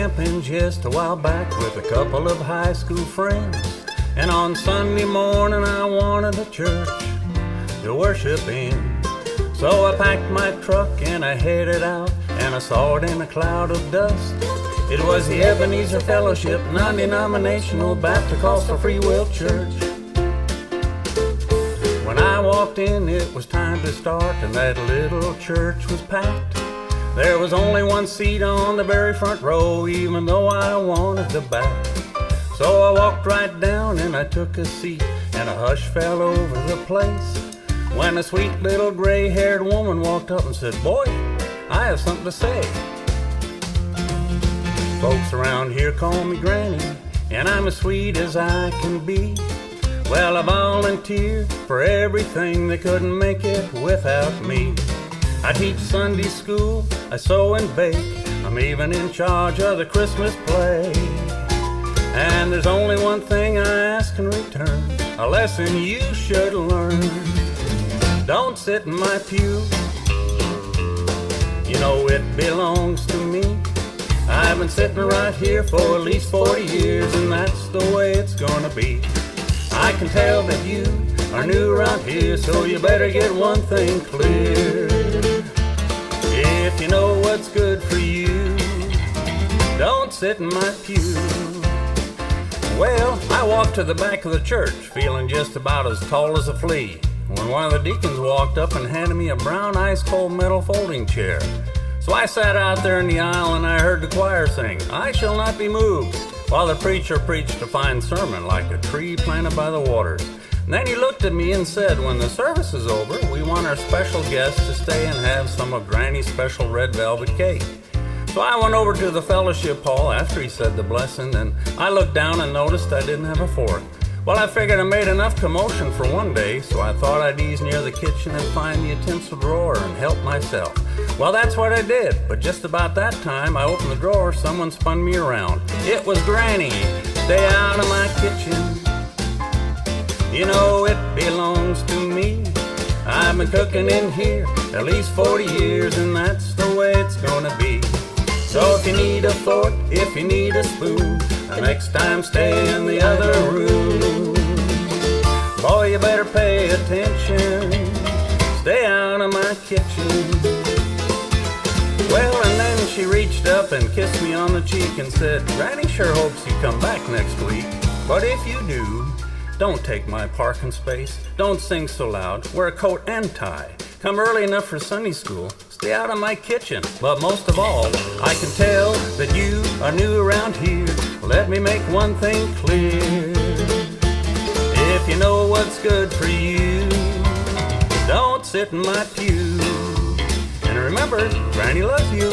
camping just a while back with a couple of high school friends. And on Sunday morning I wanted a church to worship in. So I packed my truck and I headed out, and I saw it in a cloud of dust. It was the Ebenezer Fellowship Non-Denominational Baptist Free Will Church. When I walked in, it was time to start, and that little church was packed. There was only one seat on the very front row, even though I wanted the back. So I walked right down and I took a seat, and a hush fell over the place when a sweet little gray-haired woman walked up and said, "Boy, I have something to say." Folks around here call me Granny, and I'm as sweet as I can be. Well, I volunteer for everything, they couldn't make it without me. I teach Sunday school, I sew and bake, I'm even in charge of the Christmas play. And there's only one thing I ask in return, a lesson you should learn. Don't sit in my pew, you know it belongs to me. I've been sitting right here for at least 40 years, and that's the way it's gonna be. I can tell that you are new around here, so you better get one thing clear. If you know what's good for you, don't sit in my pew. Well, I walked to the back of the church, feeling just about as tall as a flea, when one of the deacons walked up and handed me a brown ice-cold metal folding chair. So I sat out there in the aisle and I heard the choir sing, "I shall not be moved," while the preacher preached a fine sermon like a tree planted by the waters. And then he looked at me and said, "When the service is over, we want our special guests to stay and have some of Granny's special red velvet cake." So I went over to the fellowship hall after he said the blessing, and I looked down and noticed I didn't have a fork. Well, I figured I made enough commotion for one day, so I thought I'd ease near the kitchen and find the utensil drawer and help myself. Well, that's what I did, but just about that time I opened the drawer, someone spun me around. It was Granny. "Stay out of my kitchen, you know it belongs to me. I've been cooking in here at least 40 years, and that's the way it's gonna be. So if you need a fork, if you need a spoon, the next time stay in the other room. Boy, you better pay attention, stay out of my kitchen." Well, and then she reached up and kissed me on the cheek and said, "Granny sure hopes you come back next week. But if you do, don't take my parking space, don't sing so loud, wear a coat and tie, come early enough for Sunday school, stay out of my kitchen. But most of all, I can tell that you are new around here. Let me make one thing clear. If you know what's good for you, don't sit in my pew. And remember, Granny loves you."